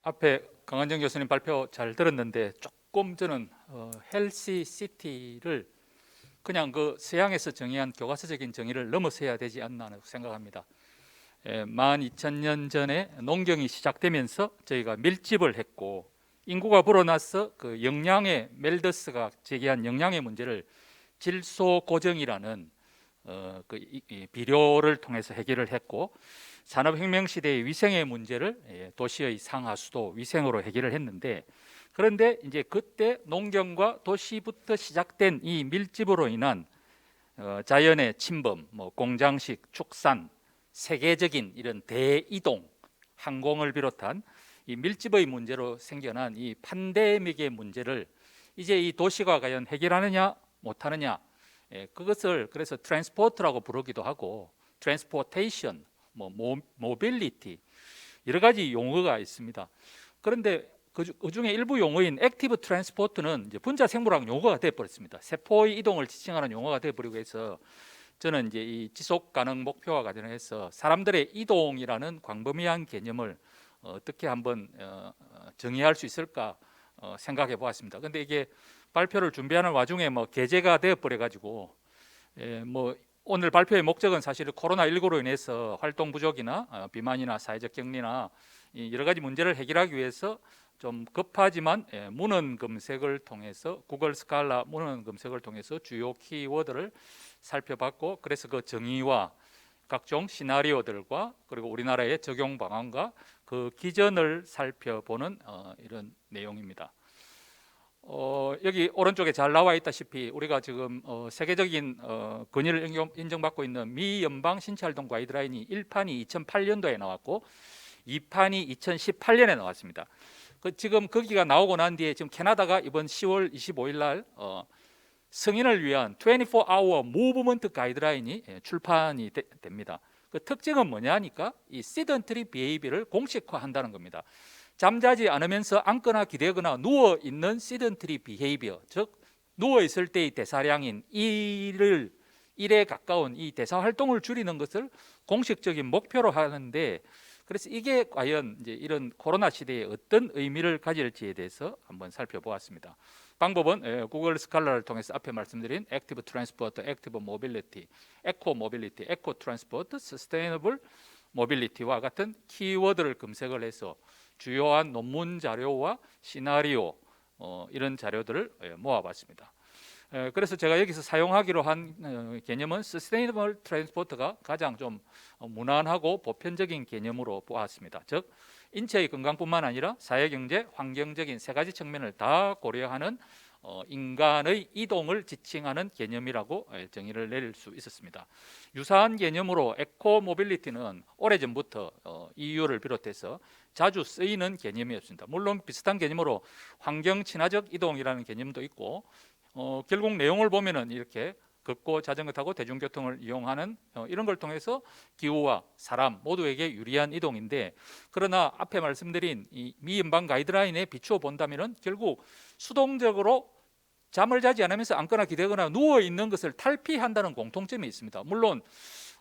앞에 강한정 교수님 발표 잘 들었는데 조금 저는 헬시 시티를 그냥 그 서양에서 정의한 교과서적인 정의를 넘어서야 되지 않나 생각합니다. 12,000년 전에 농경이 시작되면서 저희가 밀집을 했고 인구가 불어나서 그 영양의 멜더스가 제기한 영양의 문제를 질소 고정이라는 이 비료를 통해서 해결을 했고 산업혁명 시대의 위생의 문제를 도시의 상하수도 위생으로 해결을 했는데 그런데 이제 그때 농경과 도시부터 시작된 이 밀집으로 인한 자연의 침범, 뭐 공장식 축산, 세계적인 이런 대이동, 항공을 비롯한 이 밀집의 문제로 생겨난 이 팬데믹의 문제를 이제 이 도시가 과연 해결하느냐 못하느냐, 그것을 그래서 트랜스포트라고 부르기도 하고 트랜스포테이션, 뭐 모빌리티 여러 가지 용어가 있습니다. 그런데 그 중에 일부 용어인 액티브 트랜스포트는 이제 분자 생물학 용어가 되어 버렸습니다. 세포의 이동을 지칭하는 용어가 되어 버리고 해서 저는 이제 이 지속 가능 목표와 관련해서 사람들의 이동이라는 광범위한 개념을 어떻게 한번 정의할 수 있을까 생각해 보았습니다. 근데 이게 발표를 준비하는 와중에 뭐 게재가 되어 버려 가지고 뭐 오늘 발표의 목적은 사실 코로나19로 인해서 활동 부족이나 비만이나 사회적 격리나 여러 가지 문제를 해결하기 위해서 좀 급하지만 문헌 검색을 통해서 구글 스칼라 문헌 검색을 통해서 주요 키워드를 살펴봤고 그래서 그 정의와 각종 시나리오들과 그리고 우리나라의 적용 방안과 그 기전을 살펴보는 이런 내용입니다. 여기 오른쪽에 잘 나와 있다시피 우리가 지금 세계적인 권위를 인정받고 있는 미 연방 신체활동 가이드라인이 1판이 2008년도에 나왔고 2판이 2018년에 나왔습니다. 지금 거기가 나오고 난 뒤에 지금 캐나다가 이번 10월 25일 날 성인을 위한 24hour 무브먼트 가이드라인이 출판이 됩니다. 그 특징은 뭐냐니까 이 sedentary behavior를 공식화한다는 겁니다. 잠자지 않으면서 앉거나 기대거나 누워 있는 sedentary behavior, 즉 누워 있을 때의 대사량인 1에 가까운 이 대사 활동을 줄이는 것을 공식적인 목표로 하는데 그래서 이게 과연 이제 이런 코로나 시대에 어떤 의미를 가질지에 대해서 한번 살펴보았습니다. 방법은 구글 스칼라를 통해서 앞에 말씀드린 액티브 트랜스포트, 액티브 모빌리티, 에코 모빌리티, 에코 트랜스포트, 서스테이너블 모빌리티와 같은 키워드를 검색을 해서 주요한 논문 자료와 시나리오 이런 자료들을 모아봤습니다. 그래서 제가 여기서 사용하기로 한 개념은 Sustainable Transport가 가장 좀 무난하고 보편적인 개념으로 보았습니다. 즉 인체의 건강뿐만 아니라 사회경제, 환경적인 세 가지 측면을 다 고려하는 인간의 이동을 지칭하는 개념이라고 정의를 내릴 수 있었습니다. 유사한 개념으로 에코모빌리티는 오래전부터 EU를 비롯해서 자주 쓰이는 개념이었습니다. 물론 비슷한 개념으로 환경 친화적 이동이라는 개념도 있고 결국 내용을 보면은 이렇게 걷고 자전거 타고 대중교통을 이용하는 이런 걸 통해서 기후와 사람 모두에게 유리한 이동인데 그러나 앞에 말씀드린 이 미 연방 가이드라인에 비추어 본다면은 결국 수동적으로 잠을 자지 않으면서 앉거나 기대거나 누워 있는 것을 탈피한다는 공통점이 있습니다. 물론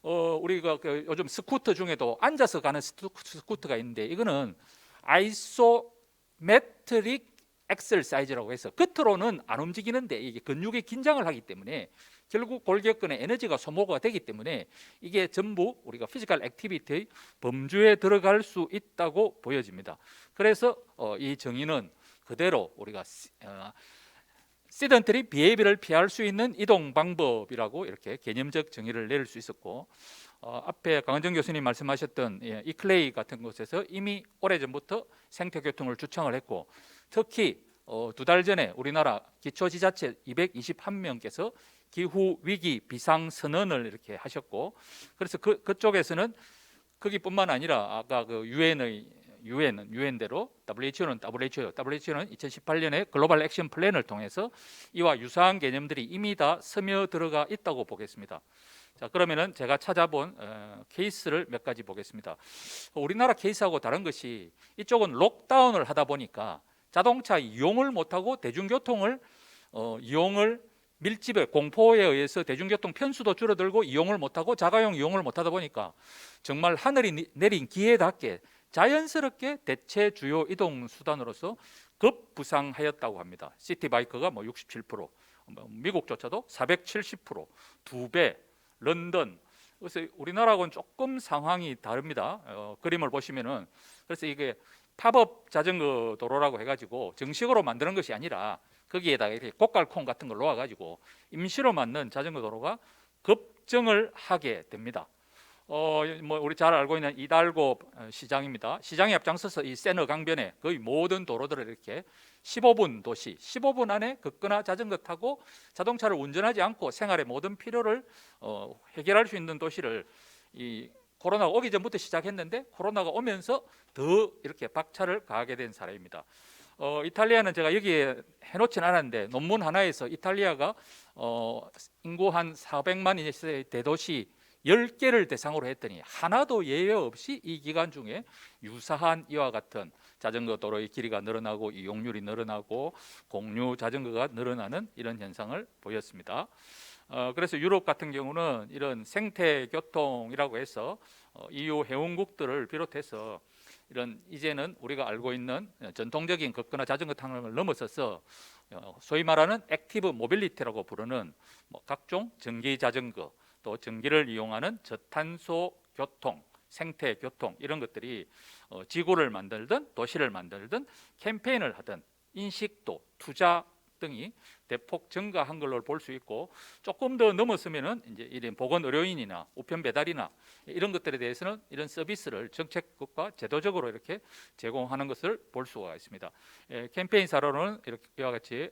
우리가 요즘 스쿠터 중에도 앉아서 가는 스쿠터가 있는데 이거는 아이소메트릭 엑셀사이즈라고 해서 겉으로는 안 움직이는데 이게 근육의 긴장을 하기 때문에 결국 골격근에 에너지가 소모가 되기 때문에 이게 전부 우리가 피지컬 액티비티의 범주에 들어갈 수 있다고 보여집니다. 그래서 이 정의는 그대로 우리가 sedentary behavior를 피할 수 있는 이동 방법이라고 이렇게 개념적 정의를 내릴 수 있었고 앞에 강은정 교수님 말씀하셨던 이클레이 같은 곳에서 이미 오래전부터 생태교통을 주창을 했고 특히 두 달 전에 우리나라 기초지자체 221명께서 기후위기 비상선언을 이렇게 하셨고 그래서 그쪽에서는 거기뿐만 아니라 아까 그 유엔대로 WHO는 2018년에 글로벌 액션 플랜을 통해서 이와 유사한 개념들이 이미 다 스며들어가 있다고 보겠습니다. 자, 그러면은 제가 찾아본 케이스를 몇 가지 보겠습니다. 우리나라 케이스하고 다른 것이 이쪽은 록다운을 하다 보니까 자동차 이용을 못하고 대중교통을 이용을 밀집에 공포에 의해서 대중교통 편수도 줄어들고 이용을 못하고 자가용 이용을 못하다 보니까 정말 하늘이 내린 기회답게 자연스럽게 대체 주요 이동 수단으로서 급부상하였다고 합니다. 시티바이크가 뭐 67%, 미국조차도 470%, 2배, 런던. 그래서 우리나라하고는 조금 상황이 다릅니다. 그림을 보시면은 그래서 이게 팝업 자전거 도로라고 해가지고 정식으로 만드는 것이 아니라 거기에다가 이렇게 꽃갈콘 같은 걸 놓아가지고 임시로 만든 자전거 도로가 급증을 하게 됩니다. 뭐 우리 잘 알고 있는 이달고 시장입니다. 시장에 앞장서서 이 세너 강변에 거의 모든 도로들을 이렇게 15분 도시, 15분 안에 걷거나 자전거 타고 자동차를 운전하지 않고 생활의 모든 필요를 해결할 수 있는 도시를 이 코로나가 오기 전부터 시작했는데 코로나가 오면서 더 이렇게 박차를 가하게 된 사례입니다. 이탈리아는 제가 여기에 해놓지는 않았는데 논문 하나에서 이탈리아가 인구 한 400만의 대도시 10개를 대상으로 했더니 하나도 예외 없이 이 기간 중에 유사한 이와 같은 자전거 도로의 길이가 늘어나고 이용률이 늘어나고 공유 자전거가 늘어나는 이런 현상을 보였습니다. 그래서 유럽 같은 경우는 이런 생태교통이라고 해서 EU 회원국들을 비롯해서 이런 이제는 우리가 알고 있는 전통적인 걷거나 자전거 타는 걸 넘어서서 소위 말하는 액티브 모빌리티라고 부르는 뭐 각종 전기 자전거 또 전기를 이용하는 저탄소 교통, 생태 교통 이런 것들이 지구를 만들든 도시를 만들든 캠페인을 하든 인식도, 투자 등이 대폭 증가한 걸로 볼 수 있고 조금 더 넘었으면은 이제 이런 보건 의료인이나 우편 배달이나 이런 것들에 대해서는 이런 서비스를 정책국가 제도적으로 이렇게 제공하는 것을 볼 수가 있습니다. 캠페인 사례로는 이렇게 이와 같이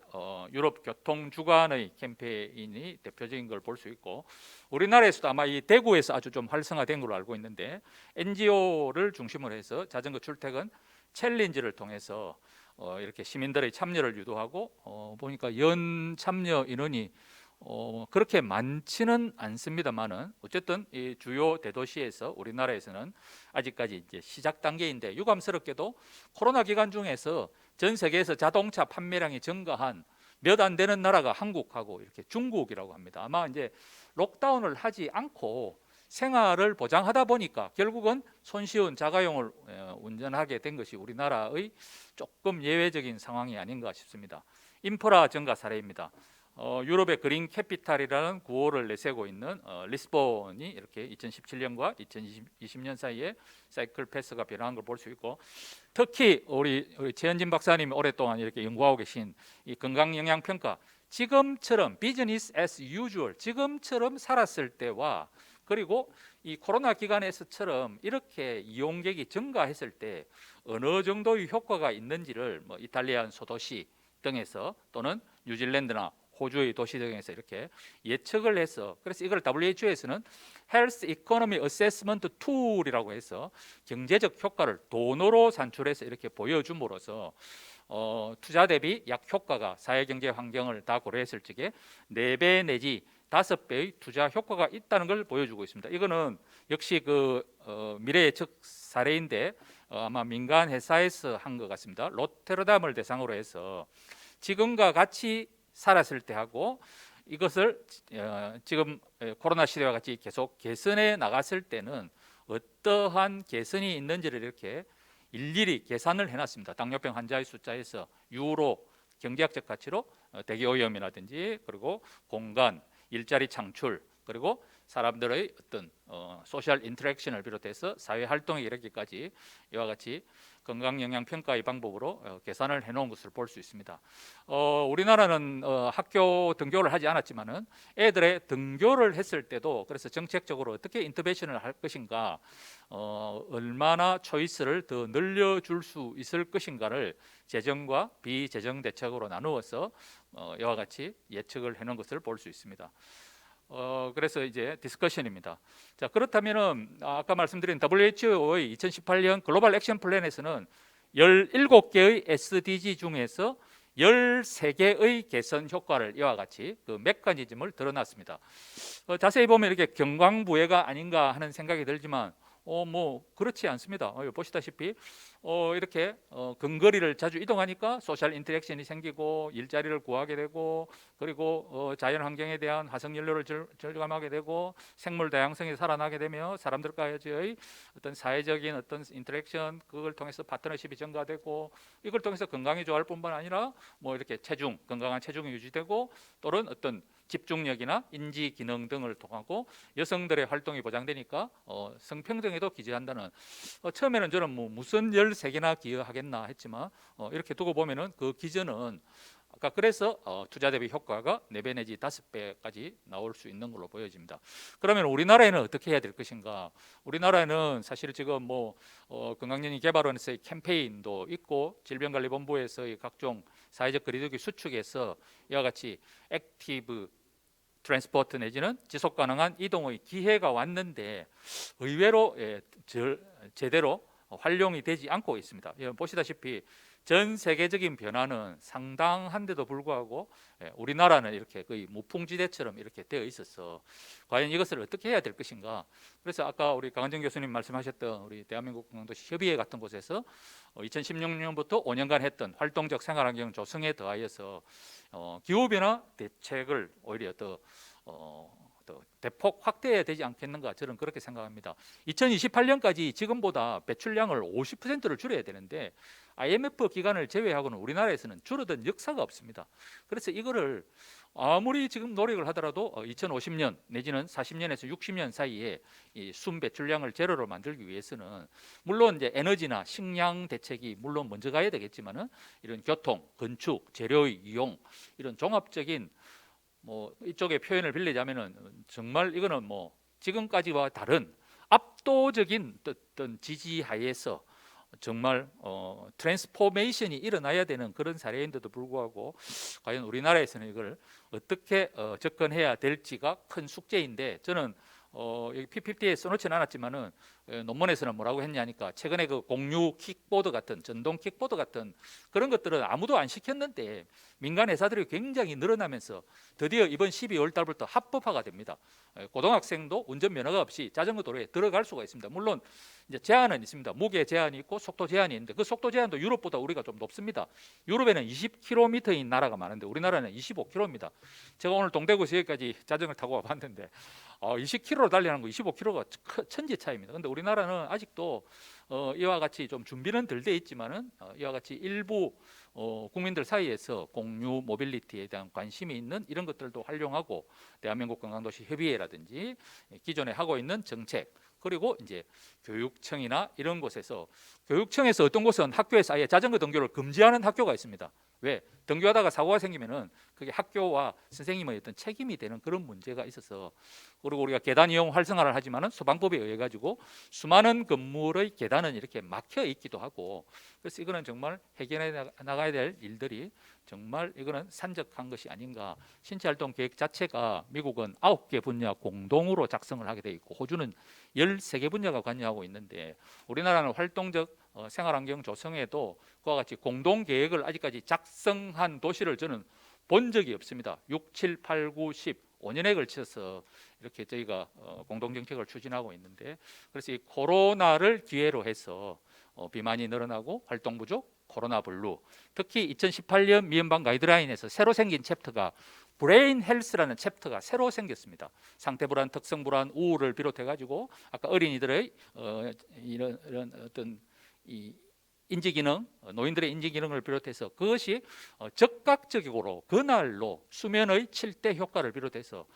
유럽 교통 주간의 캠페인이 대표적인 걸 볼 수 있고 우리나라에서도 아마 이 대구에서 아주 좀 활성화된 걸로 알고 있는데 NGO를 중심으로 해서 자전거 출퇴근 챌린지를 통해서 이렇게 시민들의 참여를 유도하고 보니까 연 참여 인원이 그렇게 많지는 않습니다만은 어쨌든 이 주요 대도시에서 우리나라에서는 아직까지 이제 시작 단계인데 유감스럽게도 코로나 기간 중에서 전 세계에서 자동차 판매량이 증가한 몇 안 되는 나라가 한국하고 이렇게 중국이라고 합니다. 아마 이제 록다운을 하지 않고 생활을 보장하다 보니까 결국은 손쉬운 자가용을 운전하게 된 것이 우리나라의 조금 예외적인 상황이 아닌가 싶습니다. 인프라 증가 사례입니다. 유럽의 그린 캐피탈이라는 구호를 내세우고 있는 리스본이 이렇게 2017년과 2020년 사이에 사이클 패스가 변화한 걸 볼 수 있고 특히 우리 최현진 박사님이 오랫동안 이렇게 연구하고 계신 이 건강 영양 평가 지금처럼 비즈니스 as usual 지금처럼 살았을 때와 그리고 이 코로나 기간에서처럼 이렇게 이용객이 증가했을 때 어느 정도의 효과가 있는지를 뭐 이탈리안 소도시 등에서 또는 뉴질랜드나 호주의 도시 등에서 이렇게 예측을 해서 그래서 이걸 WHO에서는 Health Economy Assessment Tool이라고 해서 경제적 효과를 돈으로 산출해서 이렇게 보여줌으로써 투자 대비 약 효과가 사회경제 환경을 다 고려했을 적에 4배 내지 5배의 투자 효과가 있다는 걸 보여주고 있습니다. 이거는 역시 그 미래 예측 사례인데 아마 민간 회사에서 한 것 같습니다. 로테르담을 대상으로 해서 지금과 같이 살았을 때 하고 이것을 지금 코로나 시대와 같이 계속 개선해 나갔을 때는 어떠한 개선이 있는지를 이렇게 일일이 계산을 해놨습니다. 당뇨병 환자의 숫자에서 유로 경제학적 가치로 대기오염이라든지 그리고 공간 일자리 창출 그리고 사람들의 어떤 소셜 인터랙션을 비롯해서 사회 활동에 이르기까지 이와 같이 건강 영양 평가의 방법으로 계산을 해놓은 것을 볼 수 있습니다. 우리나라는 학교 등교를 하지 않았지만은 애들의 등교를 했을 때도 그래서 정책적으로 어떻게 인터벤션을 할 것인가, 얼마나 초이스를 더 늘려줄 수 있을 것인가를 재정과 비재정 대책으로 나누어서 이와 같이 예측을 해놓은 것을 볼 수 있습니다. 그래서 이제 디스커션입니다. 자, 그렇다면은 아까 말씀드린 WHO의 2018년 글로벌 액션 플랜에서는 17개의 SDG 중에서 13개의 개선 효과를 이와 같이 그 메커니즘을 드러났습니다. 자세히 보면 이렇게 경광부회가 아닌가 하는 생각이 들지만 뭐 그렇지 않습니다. 보시다시피 이렇게 근거리를 자주 이동하니까 소셜 인터랙션이 생기고 일자리를 구하게 되고, 그리고 자연 환경에 대한 화석 연료를 절감하게 되고, 생물 다양성이 살아나게 되며 사람들과의 어떤 사회적인 어떤 인터랙션, 그걸 통해서 파트너십이 증가되고, 이걸 통해서 건강이 좋아할 뿐만 아니라 뭐 이렇게 건강한 체중이 유지되고, 또는 어떤 집중력이나 인지 기능 등을 통하고 여성들의 활동이 보장되니까 성평등에도 기여한다는, 처음에는 저는 뭐 무슨 13개나 기여하겠나 했지만 이렇게 두고 보면은 그 기저는 아까 그래서 투자 대비 효과가 4배 내지 5배까지 나올 수 있는 걸로 보여집니다. 그러면 우리나라에는 어떻게 해야 될 것인가? 우리나라에는 사실 지금 뭐 건강연히 개발원에서의 캠페인도 있고, 질병관리본부에서의 각종 사회적 거리두기 수축에서 이와 같이 액티브 트랜스포트 내지는 지속 가능한 이동의 기회가 왔는데 의외로 제대로 활용이 되지 않고 있습니다. 보시다시피 전 세계적인 변화는 상당한데도 불구하고 우리나라는 이렇게 거의 무풍지대처럼 이렇게 되어 있어서 과연 이것을 어떻게 해야 될 것인가. 그래서 아까 우리 강한정 교수님 말씀하셨던 우리 대한민국 건강도시 협의회 같은 곳에서 2016년부터 5년간 했던 활동적 생활환경 조성에 더하여서 기후변화 대책을 오히려 더 대폭 확대해야 되지 않겠는가, 저는 그렇게 생각합니다. 2028년까지 지금보다 배출량을 50%를 줄여야 되는데 IMF 기간을 제외하고는 우리나라에서는 줄어든 역사가 없습니다. 그래서 이거를 아무리 지금 노력을 하더라도 2050년 내지는 40년에서 60년 사이에 이 순 배출량을 제로로 만들기 위해서는 물론 이제 에너지나 식량 대책이 물론 먼저 가야 되겠지만은 이런 교통, 건축, 재료의 이용, 이런 종합적인 뭐 이쪽의 표현을 빌리자면은 정말 이거는 뭐 지금까지와 다른 압도적인 어떤 지지하에서 정말 트랜스포메이션이 일어나야 되는 그런 사례인데도 불구하고 과연 우리나라에서는 이걸 어떻게 접근해야 될지가 큰 숙제인데, 저는 여기 PPT에 써놓지는 않았지만은 논문에서는 뭐라고 했냐니까, 최근에 그 공유 킥보드 같은, 전동 킥보드 같은 그런 것들은 아무도 안 시켰는데 민간 회사들이 굉장히 늘어나면서 드디어 이번 12월 달부터 합법화가 됩니다. 고등학생도 운전면허가 없이 자전거 도로에 들어갈 수가 있습니다. 물론 이제 제한은 있습니다. 무게 제한이 있고 속도 제한이 있는데 그 속도 제한도 유럽보다 우리가 좀 높습니다. 유럽에는 20km인 나라가 많은데 우리나라는 25km입니다. 제가 오늘 동대구에서 여기까지 자전거 타고 와봤는데 20km로 달리는 거 25km가 천지 차이입니다. 근데 우리나라는 아직도 이와 같이 좀 준비는 덜 돼 있지만은 이와 같이 일부 국민들 사이에서 공유 모빌리티에 대한 관심이 있는 이런 것들도 활용하고, 대한민국 건강도시 협의회라든지 기존에 하고 있는 정책, 그리고 이제 교육청이나 이런 곳에서, 교육청에서 어떤 곳은 학교에서 아예 자전거 등교를 금지하는 학교가 있습니다. 왜? 등교하다가 사고가 생기면은 그게 학교와 선생님의 어떤 책임이 되는 그런 문제가 있어서, 그리고 우리가 계단 이용 활성화를 하지만은 소방법에 의해 가지고 수많은 건물의 계단은 이렇게 막혀 있기도 하고, 그래서 이거는 정말 해결해 나가야 될 일들이 정말 이거는 산적한 것이 아닌가. 신체활동 계획 자체가 미국은 9개 분야 공동으로 작성을 하게 돼 있고 호주는 13개 분야가 관여하고 있는데 우리나라는 활동적 생활환경 조성에도 그와 같이 공동 계획을 아직까지 작성한 도시를 저는 본 적이 없습니다. 6, 7, 8, 9, 10 5년에 걸쳐서 이렇게 저희가 공동정책을 추진하고 있는데, 그래서 이 코로나를 기회로 해서 비만이 늘어나고 활동 부족, 코로나 블루, 특히 2018년 미연방 가이드라인에서 새로 생긴 챕터가 브레인 헬스라는 챕터가 새로 생겼습니다. 상태 불안, 특성 불안, 우울을 비롯해 가지고 아까 어린이들의 이런 어떤 이 인지 기능, 노인들의 인지 기능을 비롯해서 그것이 적극적으로 그날로 수면의 7대 효과를 비롯해서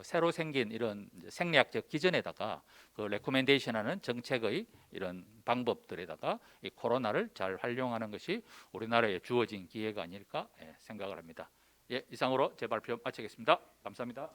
새로 생긴 이런 생리학적 기전에다가 그 레코멘데이션하는 정책의 이런 방법들에다가 이 코로나를 잘 활용하는 것이 우리나라에 주어진 기회가 아닐까 생각을 합니다. 예, 이상으로 제 발표 마치겠습니다. 감사합니다.